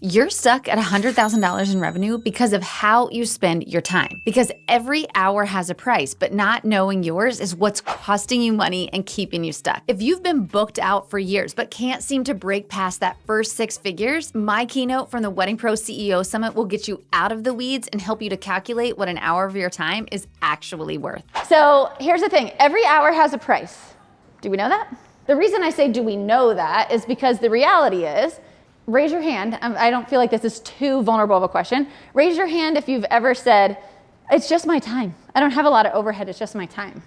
You're stuck at $100,000 in revenue because of how you spend your time. Because every hour has a price, but not knowing yours is what's costing you money and keeping you stuck. If you've been booked out for years but can't seem to break past that first 6 figures, my keynote from the Wedding Pro CEO Summit will get you out of the weeds and help you to calculate what an hour of your time is actually worth. So here's the thing, every hour has a price. Do we know that? The reason I say do we know that is because the reality is, raise your hand. I don't feel like this is too vulnerable of a question. Raise your hand if you've ever said, it's just my time. I don't have a lot of overhead, it's just my time.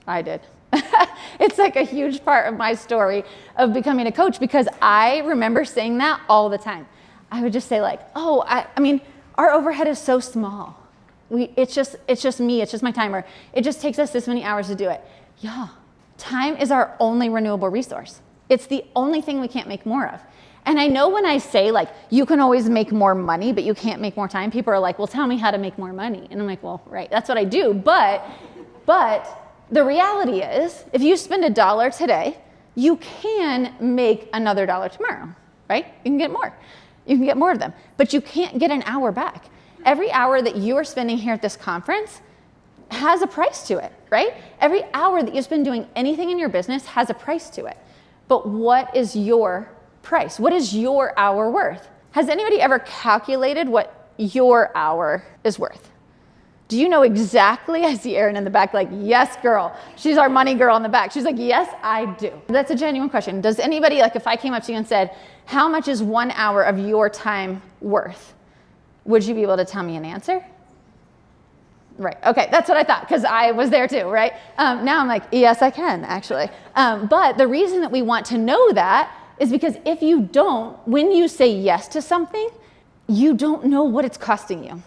I did. It's like a huge part of my story of becoming a coach because I remember saying that all the time. I would just say like, oh, I mean, our overhead is so small. It's just me, it's just my time, or it just takes us this many hours to do it. Yeah, time is our only renewable resource. It's the only thing we can't make more of. And I know when I say like, you can always make more money, but you can't make more time, people are like, well, tell me how to make more money. And I'm like, well, right, that's what I do. But the reality is, if you spend $1 today, you can make another $1 tomorrow, right? You can get more. You can get more of them, but you can't get an hour back. Every hour that you are spending here at this conference has a price to it, right? Every hour that you spend doing anything in your business has a price to it. But what is your price? What is your hour worth? Has anybody ever calculated what your hour is worth? Do you know exactly? I see Erin in the back like, yes, girl. She's our money girl in the back. She's like, yes, I do. That's a genuine question. Does anybody, like if I came up to you and said, how much is 1 hour of your time worth? Would you be able to tell me an answer? Right, okay, that's what I thought, because I was there too, right? Now I'm like, yes, I can, actually. But the reason that we want to know that is because if you don't, when you say yes to something, you don't know what it's costing you.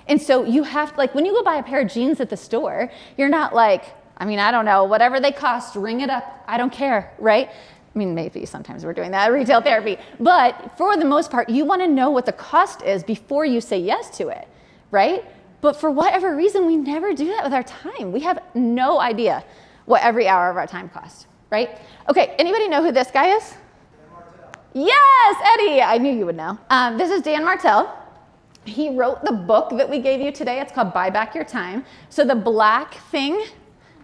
And so you have to, like when you go buy a pair of jeans at the store, you're not like, I mean, I don't know, whatever they cost, ring it up, I don't care, right? I mean, maybe sometimes we're doing that, retail therapy. But for the most part, you wanna know what the cost is before you say yes to it, right? But for whatever reason, we never do that with our time. We have no idea what every hour of our time costs, right? Okay, anybody know who this guy is? Yes, Eddie, I knew you would know. This is Dan Martel. He wrote the book that we gave you today. It's called Buyback Your Time. So the black thing,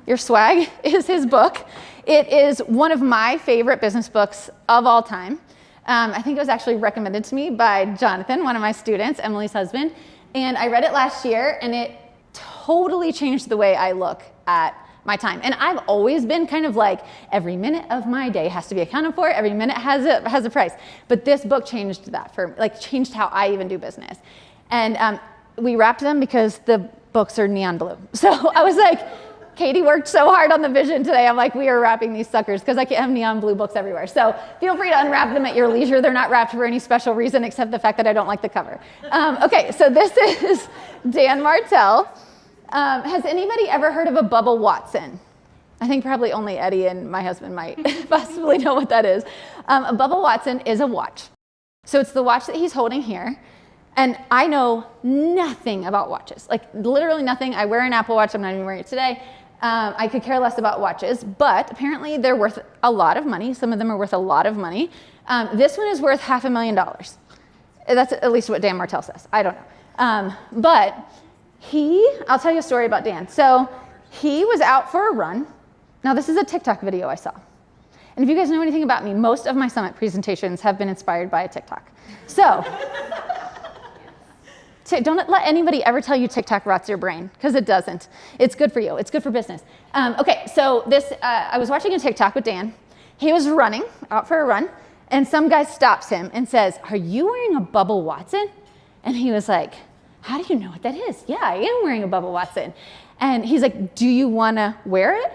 your swag, is his book. It is one of my favorite business books of all time. I think it was actually recommended to me by Jonathan, one of my students, Emily's husband. And I read it last year and it totally changed the way I look at my time. And I've always been kind of like, every minute of my day has to be accounted for, every minute has a price. But this book changed that changed how I even do business. And we wrapped them because the books are neon blue. So I was like, Katie worked so hard on the vision today. I'm like, we are wrapping these suckers because I can't have neon blue books everywhere. So feel free to unwrap them at your leisure. They're not wrapped for any special reason except the fact that I don't like the cover. Okay, so this is Dan Martel. Has anybody ever heard of a Bubba Watson? I think probably only Eddie and my husband might possibly know what that is. A Bubba Watson is a watch. So it's the watch that he's holding here. And I know nothing about watches, like literally nothing. I wear an Apple Watch. I'm not even wearing it today. I could care less about watches, but apparently they're worth a lot of money. Some of them are worth a lot of money. This one is worth $500,000. That's at least what Dan Martel says. I don't know. But I'll tell you a story about Dan. So he was out for a run. Now this is a TikTok video I saw. And if you guys know anything about me, most of my summit presentations have been inspired by a TikTok. So don't let anybody ever tell you TikTok rots your brain, because it doesn't. It's good for you. It's good for business. Okay, so I was watching a TikTok with Dan. He was running, out for a run, and some guy stops him and says, "Are you wearing a Bubba Watson?" And he was like, "How do you know what that is?" "Yeah, I am wearing a Bubba Watson." And he's like, "Do you want to wear it?"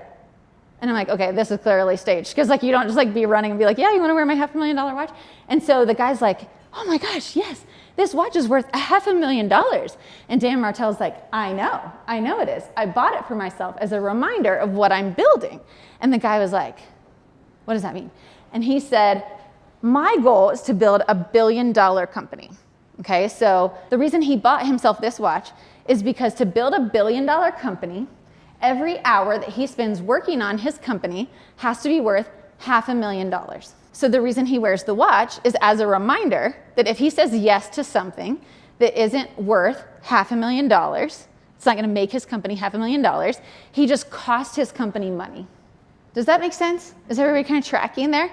And I'm like, okay, this is clearly staged, because like you don't just like be running and be like, "Yeah, you want to wear my $500,000 watch?" And so the guy's like, "Oh my gosh, yes. This watch is worth $500,000. And Dan Martel's like, I know it is. I bought it for myself as a reminder of what I'm building." And the guy was like, "What does that mean?" And he said, "My goal is to build a $1 billion company." Okay, so the reason he bought himself this watch is because to build a $1 billion company, every hour that he spends working on his company has to be worth $500,000. So the reason he wears the watch is as a reminder that if he says yes to something that isn't worth $500,000, it's not going to make his company $500,000, he just cost his company money. Does that make sense? Is everybody kind of tracking there?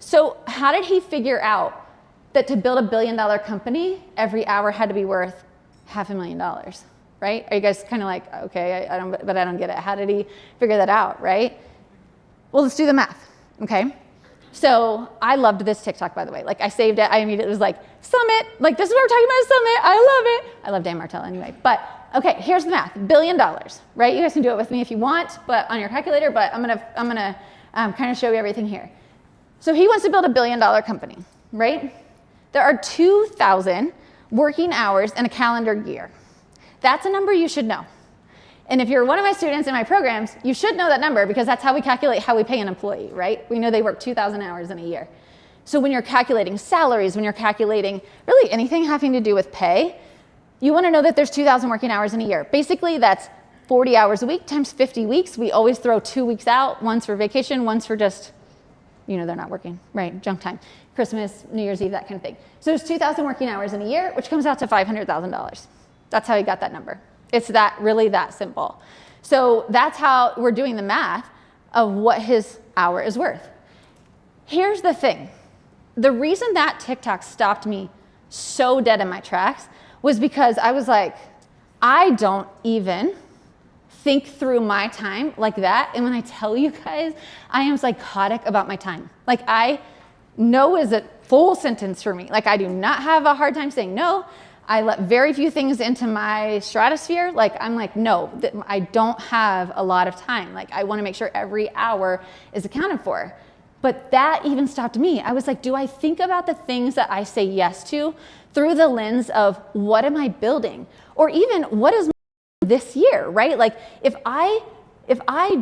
So how did he figure out that to build $1 billion company, every hour had to be worth $500,000, right? Are you guys kind of like, okay, I don't get it. How did he figure that out, right? Well, let's do the math, okay? So I loved this TikTok, by the way. Like I saved it. I immediately was like, Summit. Like this is what we're talking about, Summit. I love it. I love Dan Martel anyway. But okay, here's the math. $1 billion, right? You guys can do it with me if you want, but on your calculator. But I'm gonna kind of show you everything here. So he wants to build $1 billion company, right? There are 2,000 working hours in a calendar year. That's a number you should know. And if you're one of my students in my programs, you should know that number because that's how we calculate how we pay an employee, right? We know they work 2,000 hours in a year. So when you're calculating salaries, when you're calculating really anything having to do with pay, you want to know that there's 2,000 working hours in a year. Basically, that's 40 hours a week times 50 weeks. We always throw 2 weeks out, once for vacation, once for just, they're not working, right? Junk time, Christmas, New Year's Eve, that kind of thing. So there's 2,000 working hours in a year, which comes out to $500,000. That's how he got that number. It's really that simple. So that's how we're doing the math of what his hour is worth. Here's the thing. The reason that TikTok stopped me so dead in my tracks was because I was like, I don't even think through my time like that. And when I tell you guys, I am psychotic about my time. Like I no is a full sentence for me. Like I do not have a hard time saying no. I let very few things into my stratosphere. Like I'm like, no, I don't have a lot of time. Like I want to make sure every hour is accounted for. But that even stopped me. I was like, do I think about the things that I say yes to through the lens of what am I building? Or even what is this year, right? Like if I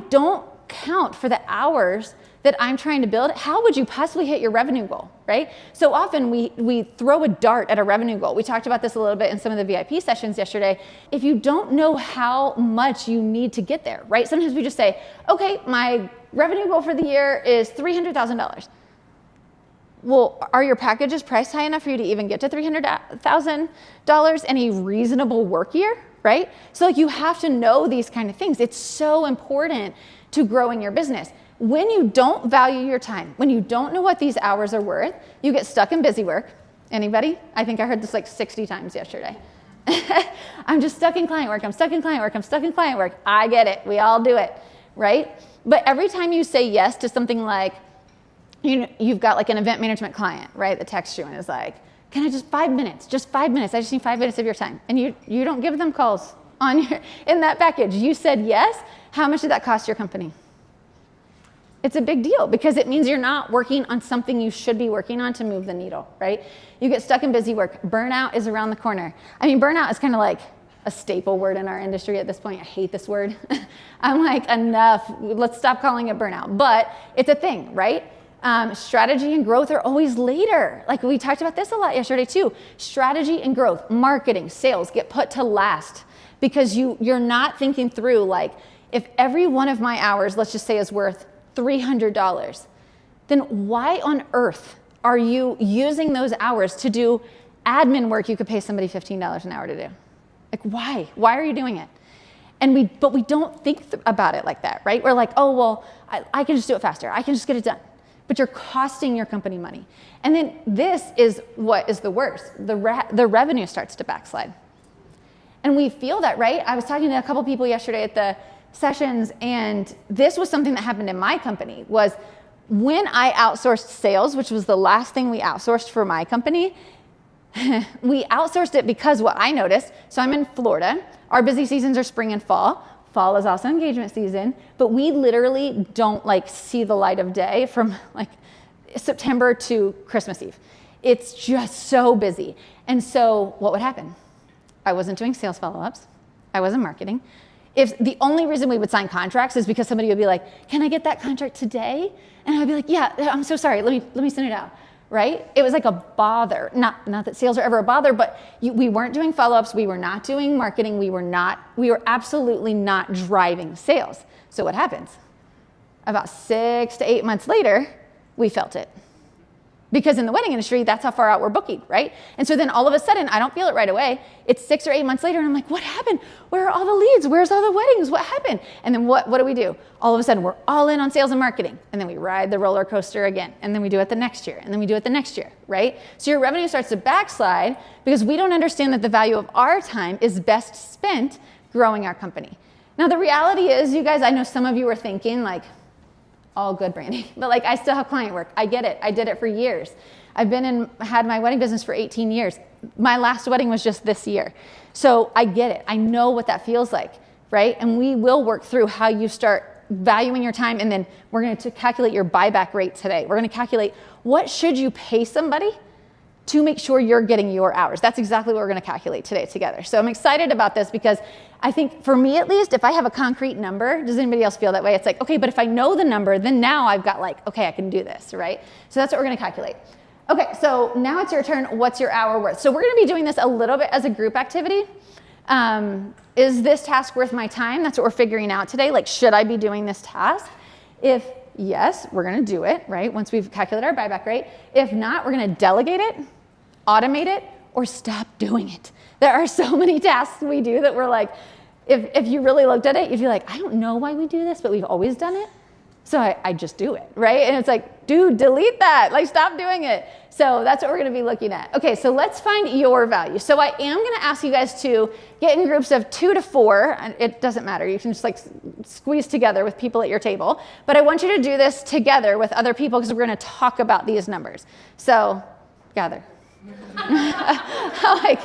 don't count for the hours that I'm trying to build, how would you possibly hit your revenue goal, right? So often we throw a dart at a revenue goal. We talked about this a little bit in some of the VIP sessions yesterday. If you don't know how much you need to get there, right? Sometimes we just say, okay, my revenue goal for the year is $300,000. Well, are your packages priced high enough for you to even get to $300,000 in a reasonable work year, right? So like you have to know these kind of things. It's so important to growing your business. When you don't value your time, when you don't know what these hours are worth, you get stuck in busy work. Anybody? I think I heard this like 60 times yesterday. I'm just stuck in client work. I'm stuck in client work. I'm stuck in client work. I get it. We all do it, right? But every time you say yes to something like, you've got like an event management client, right? That texts you and is like, can I just 5 minutes? Just 5 minutes. I just need 5 minutes of your time. And you don't give them calls in that package. You said yes. How much did that cost your company? It's a big deal because it means you're not working on something you should be working on to move the needle, right? You get stuck in busy work. Burnout is around the corner. I mean, burnout is kind of like a staple word in our industry at this point. I hate this word. I'm like, enough. Let's stop calling it burnout. But it's a thing, right? Strategy and growth are always later. Like we talked about this a lot yesterday too. Strategy and growth, marketing, sales get put to last because you're not thinking through like, if every one of my hours, let's just say, is worth $300, then why on earth are you using those hours to do admin work you could pay somebody $15 an hour to do? Like why? Why are you doing it? But we don't think about it like that, right? We're like, oh, well, I can just do it faster. I can just get it done. But you're costing your company money. And then this is what is the worst. The revenue starts to backslide. And we feel that, right? I was talking to a couple people yesterday at the sessions, and this was something that happened in my company, was when I outsourced sales, which was the last thing we outsourced for my company, we outsourced it because what I noticed, so I'm in Florida, our busy seasons are spring and fall. Fall is also engagement season, but we literally don't like see the light of day from like September to Christmas Eve. It's just so busy. And so what would happen? I wasn't doing sales follow-ups. I wasn't marketing. If the only reason we would sign contracts is because somebody would be like, can I get that contract today? And I'd be like, yeah, I'm so sorry. Let me send it out, right? It was like a bother. Not that sales are ever a bother, but we weren't doing follow-ups. We were not doing marketing. We were absolutely not driving sales. So what happens? About 6 to 8 months later, we felt it. Because in the wedding industry, that's how far out we're booking, right? And so then all of a sudden, I don't feel it right away. It's 6 or 8 months later, and I'm like, what happened? Where are all the leads? Where's all the weddings? What happened? And then what do we do? All of a sudden, we're all in on sales and marketing. And then we ride the roller coaster again. And then we do it the next year. And then we do it the next year, right? So your revenue starts to backslide because we don't understand that the value of our time is best spent growing our company. Now, the reality is, you guys, I know some of you are thinking like, all good, Brandee. But like, I still have client work. I get it. I did it for years. I've had my wedding business for 18 years. My last wedding was just this year. So I get it. I know what that feels like, right? And we will work through how you start valuing your time. And then we're going to calculate your buyback rate today. We're going to calculate what should you pay somebody to make sure you're getting your hours. That's exactly what we're going to calculate today together. So I'm excited about this because I think for me at least, if I have a concrete number, does anybody else feel that way? It's like, okay, but if I know the number, then now I've got like, okay, I can do this, right? So that's what we're going to calculate. Okay, so now it's your turn. What's your hour worth? So we're going to be doing this a little bit as a group activity. Is this task worth my time? That's what we're figuring out today. Like, should I be doing this task? If yes, we're going to do it, right? Once we've calculated our buyback rate. If not, we're going to delegate it, automate it, or stop doing it. There are so many tasks we do that we're like, if you really looked at it, you'd be like, I don't know why we do this, but we've always done it. So I just do it, right? And it's like, dude, delete that. Like, stop doing it. So that's what we're going to be looking at. Okay, so let's find your value. So I am going to ask you guys to get in groups of 2 to 4. It doesn't matter. You can just like squeeze together with people at your table. But I want you to do this together with other people because we're going to talk about these numbers. So gather. Like,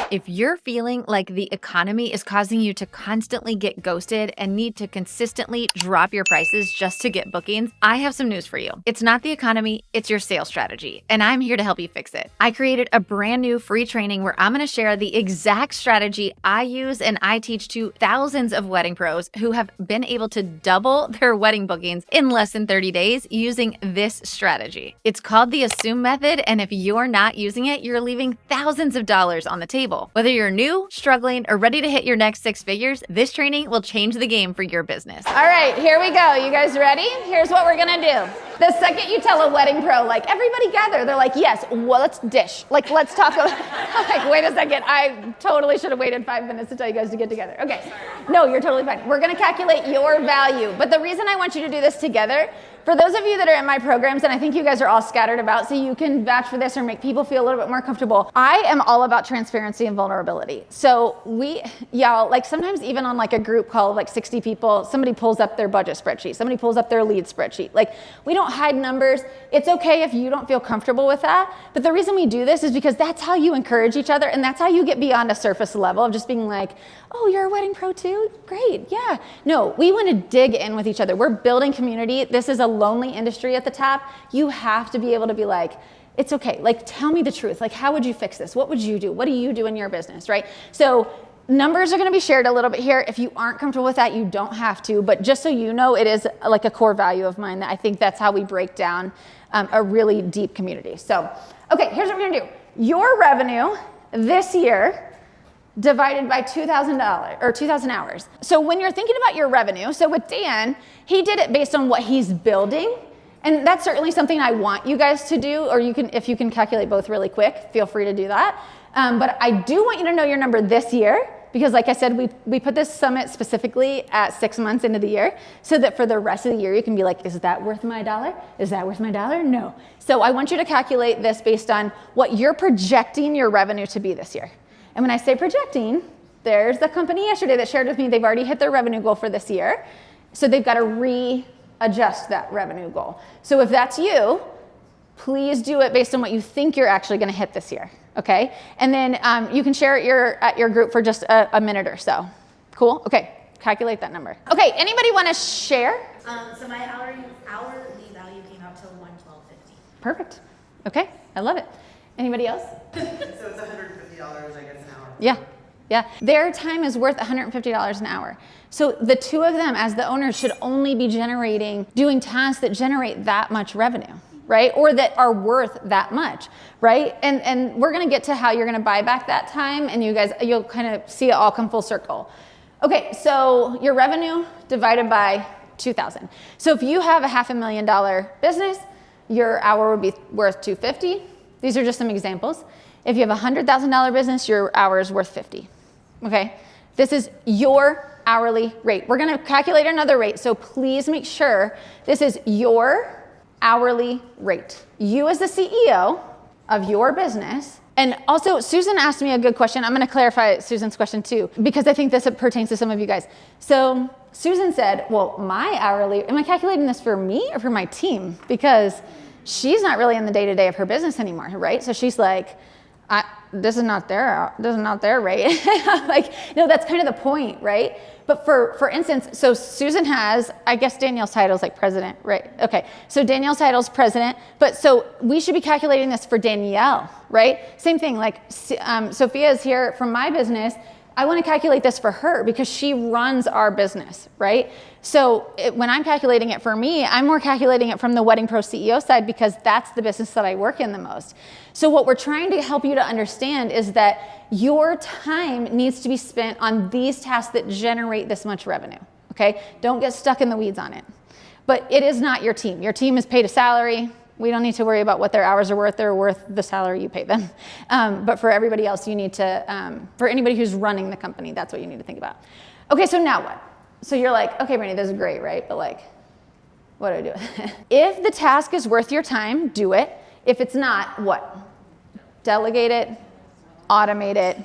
if you're feeling like the economy is causing you to constantly get ghosted and need to consistently drop your prices just to get bookings, I have some news for you. It's not the economy, it's your sales strategy, and I'm here to help you fix it. I created a brand new free training where I'm going to share the exact strategy I use and I teach to thousands of wedding pros who have been able to double their wedding bookings in less than 30 days using this strategy. It's called the Assume Method, and if you're not using it, you're leaving thousands of dollars on the table. Whether you're new, struggling, or ready to hit your next 6 figures, this training will change the game for your business. All right, here we go. You guys ready? Here's what we're gonna do. The second you tell a wedding pro, like, everybody gather, they're like, yes, well, let's dish. Like, let's talk about, I'm like, wait a second. I totally should have waited 5 minutes to tell you guys to get together. Okay, no, you're totally fine. We're gonna calculate your value. But the reason I want you to do this together, for those of you that are in my programs, and I think you guys are all scattered about, so you can vouch for this or make people feel a little bit more comfortable. I am all about transparency and vulnerability. So y'all, like sometimes even on like a group call of like 60 people, somebody pulls up their budget spreadsheet, somebody pulls up their lead spreadsheet. Like, we don't hide numbers. It's okay if you don't feel comfortable with that. But the reason we do this is because that's how you encourage each other, and that's how you get beyond a surface level of just being like, oh, you're a wedding pro too? Great, yeah. No, we want to dig in with each other. We're building community. This is a lonely industry at the top. You have to be able to be like, it's okay. Like, tell me the truth. Like, how would you fix this? What would you do? What do you do in your business, right? So numbers are going to be shared a little bit here. If you aren't comfortable with that, you don't have to. But just so you know, it is like a core value of mine that I think that's how we break down a really deep community. So, okay, here's what we're going to do. Your revenue this year divided by $2,000 or 2,000 hours. So when you're thinking about your revenue, so with Dan, he did it based on what he's building. And that's certainly something I want you guys to do, or you can, if you can calculate both really quick, feel free to do that. But I do want you to know your number this year, because like I said, we put this summit specifically at 6 months into the year, so that for the rest of the year, you can be like, is that worth my dollar? Is that worth my dollar? No. So I want you to calculate this based on what you're projecting your revenue to be this year. And when I say projecting, there's the company yesterday that shared with me they've already hit their revenue goal for this year. So they've got to readjust that revenue goal. So if that's you, please do it based on what you think you're actually going to hit this year, okay? And then you can share it at your group for just a minute or so. Cool? Okay, calculate that number. Okay, anybody want to share? So my hourly value came out to $112.50. Perfect. Okay, I love it. Anybody else? So it's $150, I guess, an hour. Yeah. Their time is worth $150 an hour. So the two of them as the owners should only be doing tasks that generate that much revenue, right? Or that are worth that much, right? And we're gonna get to how you're gonna buy back that time, and you'll kind of see it all come full circle. Okay, so your revenue divided by 2,000. So if you have a $500,000 business, your hour would be worth $250. These are just some examples. If you have a $100,000 business, your hour is worth $50. Okay? This is your hourly rate. We're going to calculate another rate, so please make sure this is your hourly rate. You as the CEO of your business. And also, Susan asked me a good question. I'm going to clarify Susan's question too, because I think this pertains to some of you guys. So Susan said, well, my hourly, am I calculating this for me or for my team? Because she's not really in the day-to-day of her business anymore, right? So she's like, this is not their rate. Like, no, that's kind of the point, right? But for instance, so Susan has, I guess Danielle's title is like president, right? Okay, so Danielle's title is president, but so we should be calculating this for Danielle, right? Same thing, like Sophia is here from my business. I want to calculate this for her because she runs our business, right? So when I'm calculating it for me, I'm more calculating it from the Wedding Pro CEO side because that's the business that I work in the most. So what we're trying to help you to understand is that your time needs to be spent on these tasks that generate this much revenue, okay? Don't get stuck in the weeds on it. But it is not your team. Your team is paid a salary. We don't need to worry about what their hours are worth. They're worth the salary you pay them. But for everybody else, you need to, for anybody who's running the company, that's what you need to think about. Okay, so now what? So you're like, okay, Brandee, this is great, right? But like, what do I do? If the task is worth your time, do it. If it's not, what? Delegate it, automate it,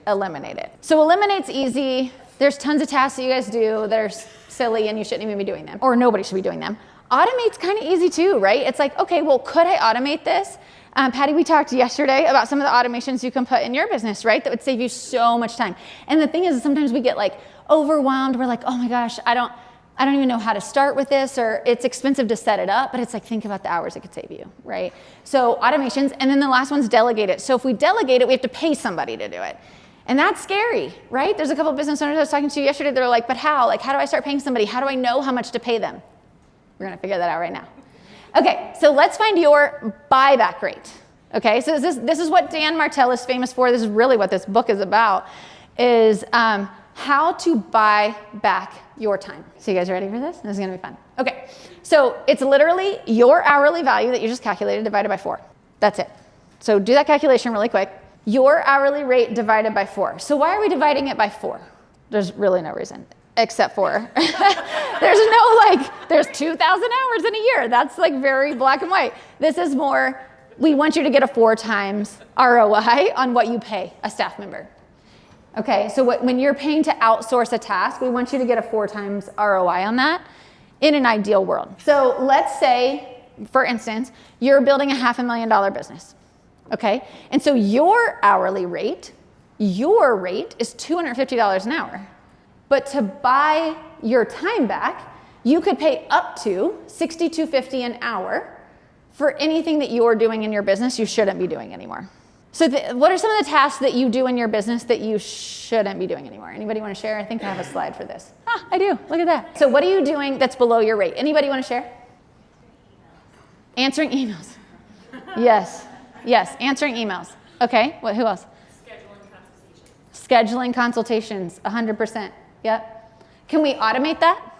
eliminate it. So eliminate's easy. There's tons of tasks that you guys do that are silly and you shouldn't even be doing them, or nobody should be doing them. Automate's kind of easy too, right? It's like, okay, well, could I automate this? Patty, we talked yesterday about some of the automations you can put in your business, right? That would save you so much time. And the thing is, sometimes we get like overwhelmed. We're like, oh my gosh, I don't even know how to start with this, or it's expensive to set it up, but it's like, think about the hours it could save you, right? So automations, and then the last one's delegate it. So if we delegate it, we have to pay somebody to do it. And that's scary, right? There's a couple of business owners I was talking to yesterday, they're like, but how? Like, how do I start paying somebody? How do I know how much to pay them? We're gonna figure that out right now. Okay, so let's find your buyback rate. Okay, so this is what Dan Martel is famous for. This is really what this book is about, is how to buy back your time. So you guys ready for this? This is gonna be fun. Okay, so it's literally your hourly value that you just calculated divided by 4. That's it. So do that calculation really quick. Your hourly rate divided by 4. So why are we dividing it by 4? There's really no reason, except for there's no like, there's 2,000 hours in a year. That's like very black and white. This is more, we want you to get a 4 times ROI on what you pay a staff member. Okay, so when you're paying to outsource a task, we want you to get a 4 times ROI on that in an ideal world. So let's say, for instance, you're building a $500,000 business, okay? And so your hourly rate, your rate is $250 an hour. But to buy your time back, you could pay up to $62.50 an hour for anything that you're doing in your business you shouldn't be doing anymore. So what are some of the tasks that you do in your business that you shouldn't be doing anymore? Anybody want to share? I think I have a slide for this. I do. Look at that. So what are you doing that's below your rate? Anybody want to share? Answering emails. Yes. Yes. Answering emails. Okay. What? Who else? Scheduling consultations. 100%. Yep. Can we automate that?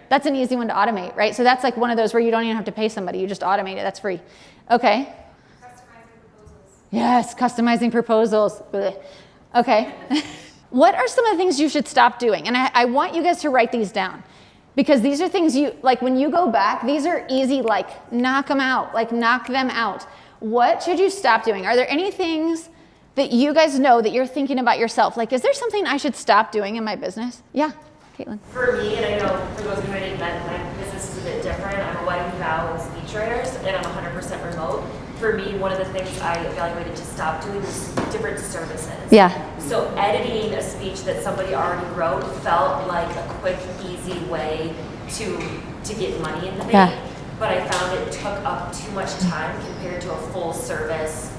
That's an easy one to automate, right? So that's like one of those where you don't even have to pay somebody. You just automate it. That's free. Okay. Yes, customizing proposals. Okay. What are some of the things you should stop doing? And I want you guys to write these down, because these are things you, like when you go back, these are easy, like knock them out, like knock them out. What should you stop doing? Are there any things that you guys know that you're thinking about yourself? Like, is there something I should stop doing in my business? Yeah, Caitlin. For me, and I know for those of you who didn't met, my business is a bit different. I'm a wedding vow and speech writers, and I'm 100% remote. For me, one of the things I evaluated to stop doing was different services. Yeah. So editing a speech that somebody already wrote felt like a quick, easy way to get money in the bank. Yeah. But I found it took up too much time compared to a full service,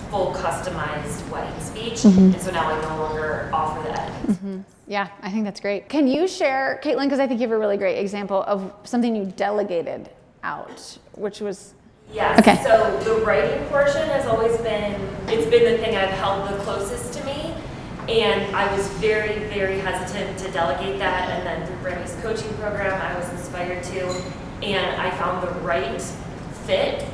full customized wedding speech. Mm-hmm. And so now I no longer offer that. Mm-hmm. Yeah, I think that's great. Can you share, Caitlin, because I think you have a really great example of something you delegated out, which was... Yes, okay. So the writing portion has always been, it's been the thing I've held the closest to me. And I was very, very hesitant to delegate that. And then through Brandee's coaching program, I was inspired to. And I found the right fit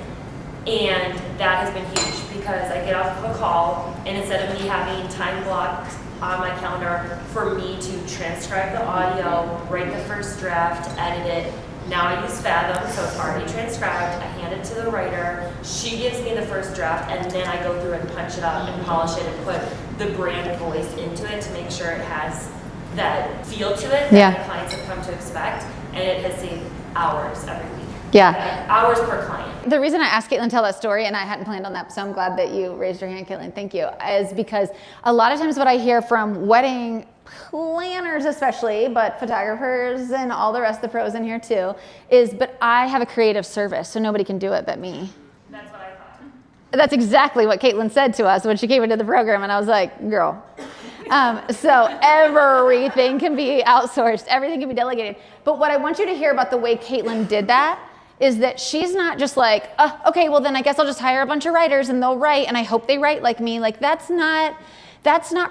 And that has been huge because I get off of a call, and instead of me having time blocked on my calendar for me to transcribe the audio, write the first draft, edit it, now I use Fathom, so it's already transcribed. I hand it to the writer. She gives me the first draft, and then I go through and punch it up and polish it and put the brand voice into it to make sure it has that feel to it that the clients have come to expect, and it has saved hours every week. Yeah. Hours per client. The reason I asked Caitlin to tell that story, and I hadn't planned on that, so I'm glad that you raised your hand, Caitlin, thank you, is because a lot of times what I hear from wedding planners especially, but photographers and all the rest of the pros in here too, is, but I have a creative service, so nobody can do it but me. That's what I thought. That's exactly what Caitlin said to us when she came into the program, and I was like, girl. So everything can be outsourced, everything can be delegated. But what I want you to hear about the way Caitlin did that is that she's not just like, okay, well then I guess I'll just hire a bunch of writers and they'll write, and I hope they write like me. Like that's not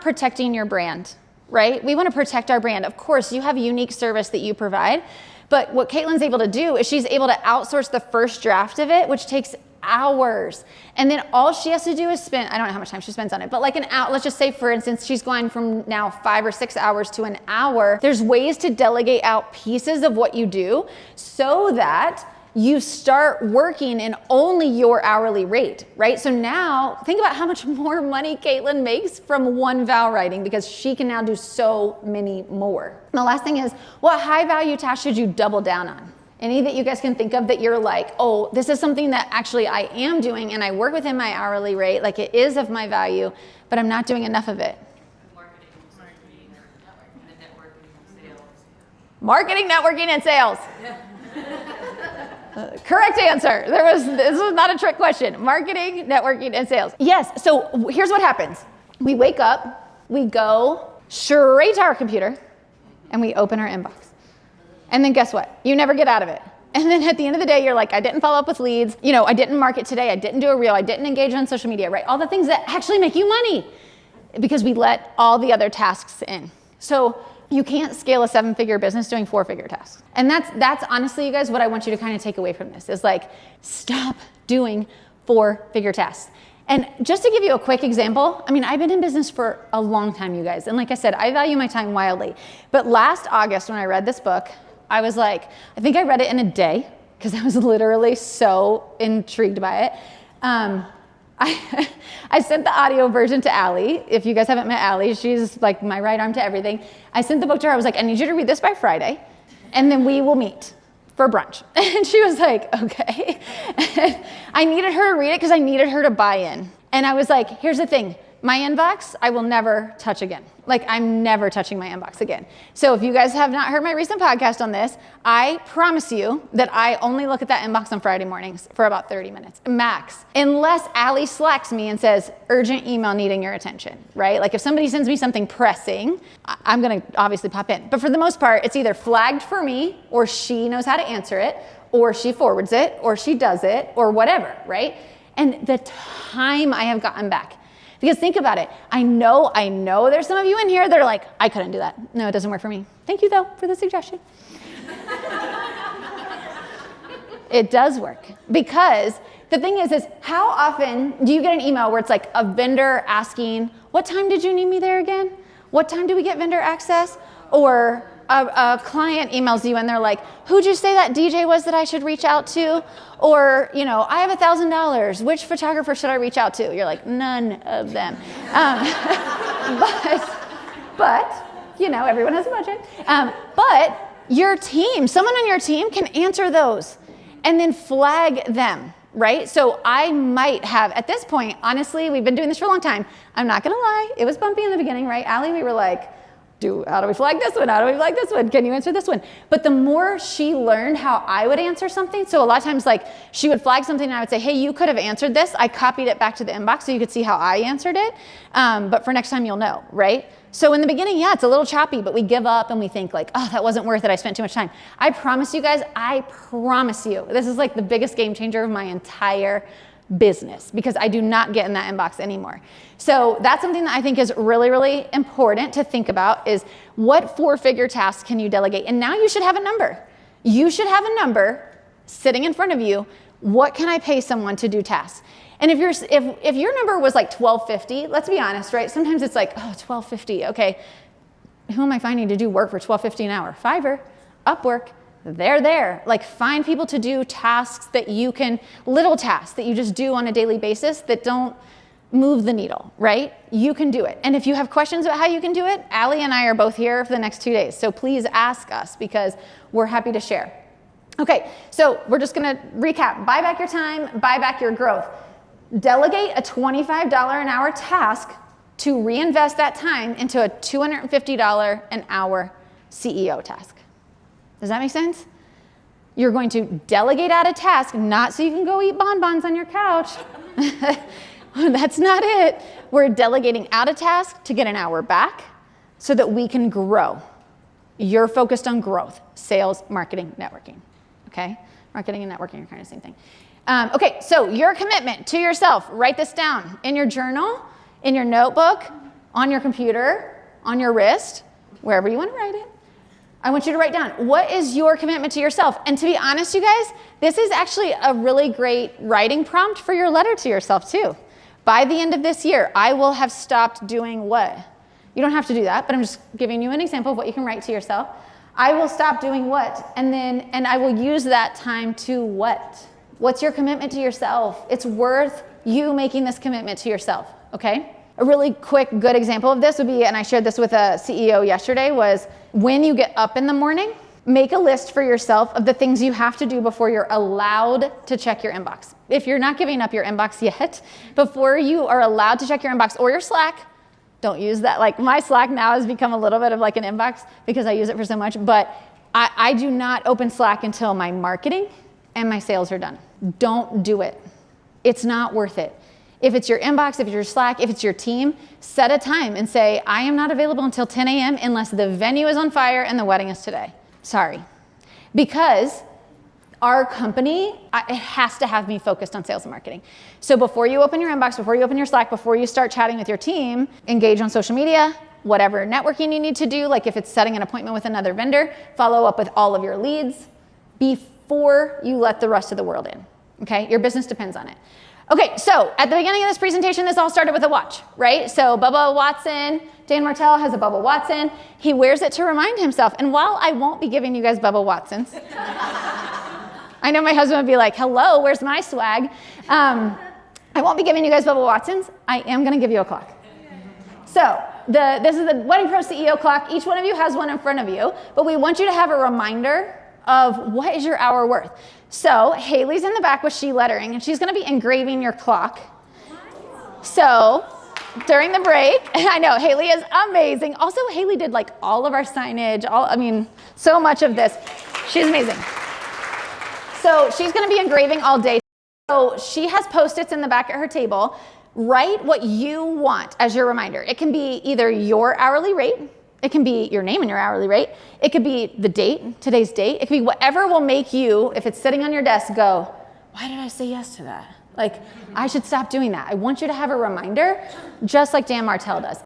protecting your brand, right? We want to protect our brand. Of course, you have a unique service that you provide, but what Caitlin's able to do is she's able to outsource the first draft of it, which takes hours. And then all she has to do is spend, I don't know how much time she spends on it, but like an hour, let's just say for instance, she's going from now 5 or 6 hours to an hour. There's ways to delegate out pieces of what you do so that you start working in only your hourly rate, right? So now think about how much more money Caitlin makes from one vow writing because she can now do so many more. And the last thing is, what high value task should you double down on? Any that you guys can think of that you're like, oh, this is something that actually I am doing and I work within my hourly rate, like it is of my value, but I'm not doing enough of it. Marketing, networking, and sales. Correct answer. This was not a trick question. Marketing, networking, and sales. Yes, so here's what happens. We wake up, we go straight to our computer, and we open our inbox. And then guess what? You never get out of it. And then at the end of the day, you're like, I didn't follow up with leads. You know, I didn't market today. I didn't do a reel. I didn't engage on social media, right? All the things that actually make you money because we let all the other tasks in. So you can't scale a 7-figure business doing 4-figure tasks. And that's honestly, you guys, what I want you to kind of take away from this is like, stop doing 4-figure tasks. And just to give you a quick example, I mean, I've been in business for a long time, you guys. And like I said, I value my time wildly. But last August when I read this book, I was like, I think I read it in a day because I was literally so intrigued by it. I sent the audio version to Allie. If you guys haven't met Allie, she's like my right arm to everything. I sent the book to her. I was like, I need you to read this by Friday, and then we will meet for brunch. And she was like, okay. I needed her to read it because I needed her to buy in. And I was like, here's the thing. My inbox, I will never touch again. Like, I'm never touching my inbox again. So if you guys have not heard my recent podcast on this, I promise you that I only look at that inbox on Friday mornings for about 30 minutes, max. Unless Allie slacks me and says, urgent email needing your attention, right? Like if somebody sends me something pressing, I'm gonna obviously pop in. But for the most part, it's either flagged for me, or she knows how to answer it, or she forwards it, or she does it, or whatever, right? And the time I have gotten back. Because think about it. I know there's some of you in here that are like, I couldn't do that. No, it doesn't work for me. Thank you though for the suggestion. It does work. Because the thing is how often do you get an email where it's like a vendor asking, what time did you need me there again? What time do we get vendor access? Or a client emails you and they're like, who'd you say that DJ was that I should reach out to? Or, you know, I have $1,000. Which photographer should I reach out to? You're like, none of them. But, you know, everyone has a budget. But your team, someone on your team can answer those and then flag them, right? So I might have, at this point, honestly, we've been doing this for a long time. I'm not gonna lie, it was bumpy in the beginning, right? Allie, we were like, how do we flag this one? How do we flag this one? Can you answer this one? But the more she learned how I would answer something, so a lot of times like she would flag something and I would say, hey, you could have answered this. I copied it back to the inbox so you could see how I answered it. But for next time you'll know, right? So in the beginning, yeah, it's a little choppy, but we give up and we think like, oh, that wasn't worth it. I spent too much time. I promise you guys, this is like the biggest game changer of my entire business because I do not get in that inbox anymore. So that's something that I think is really, really important to think about is what 4-figure tasks can you delegate? And now you should have a number. You should have a number sitting in front of you What can I pay someone to do tasks? And if your number was like $12.50, let's be honest, right? Sometimes it's like, oh, $12.50, okay. Who am I finding to do work for $12.50 an hour? Fiverr, Upwork, they're there. Like, find people to do tasks that you can, little tasks that you just do on a daily basis that don't move the needle, right? You can do it. And if you have questions about how you can do it, Allie and I are both here for the next 2 days. So please ask us because we're happy to share. Okay, so we're just gonna recap. Buy back your time, buy back your growth. Delegate a $25 an hour task to reinvest that time into a $250 an hour CEO task. Does that make sense? You're going to delegate out a task, not so you can go eat bonbons on your couch. That's not it. We're delegating out a task to get an hour back so that we can grow. You're focused on growth, sales, marketing, networking, okay? Marketing and networking are kind of the same thing. Okay, so your commitment to yourself, write this down in your journal, in your notebook, on your computer, on your wrist, wherever you want to write it. I want you to write down, what is your commitment to yourself? And to be honest, you guys, this is actually a really great writing prompt for your letter to yourself too. By the end of this year, I will have stopped doing what? You don't have to do that, but I'm just giving you an example of what you can write to yourself. I will stop doing what? And I will use that time to what? What's your commitment to yourself? It's worth you making this commitment to yourself, okay? A really quick, good example of this would be, and I shared this with a CEO yesterday, was when you get up in the morning, make a list for yourself of the things you have to do before you're allowed to check your inbox. If you're not giving up your inbox yet, before you are allowed to check your inbox or your Slack, don't use that. Like, my Slack now has become a little bit of like an inbox because I use it for so much, but I do not open Slack until my marketing and my sales are done. Don't do it. It's not worth it. If it's your inbox, if it's your Slack, if it's your team, set a time and say, I am not available until 10 a.m. unless the venue is on fire and the wedding is today. Sorry. Because our company, it has to have me focused on sales and marketing. So before you open your inbox, before you open your Slack, before you start chatting with your team, engage on social media, whatever networking you need to do, like if it's setting an appointment with another vendor, follow up with all of your leads before you let the rest of the world in, okay? Your business depends on it. Okay, so at the beginning of this presentation, this all started with a watch, right? So Bubba Watson, Dan Martel has a Bubba Watson. He wears it to remind himself. And while I won't be giving you guys Bubba Watsons, I know my husband would be like, hello, where's my swag? I won't be giving you guys Bubba Watsons. I am gonna give you a clock. So this is the Wedding Pro CEO clock. Each one of you has one in front of you, but we want you to have a reminder of what is your hour worth. So Haley's in the back with she lettering, and she's gonna be engraving your clock. So during the break, I know Haley is amazing. Also, Haley did like all of our signage, so much of this. She's amazing. So she's gonna be engraving all day. So she has Post-its in the back at her table. Write what you want as your reminder. It can be either your hourly rate, it can be your name and your hourly rate. It could be the date, today's date. It could be whatever will make you, if it's sitting on your desk, go, why did I say yes to that? Like, I should stop doing that. I want you to have a reminder, just like Dan Martel does.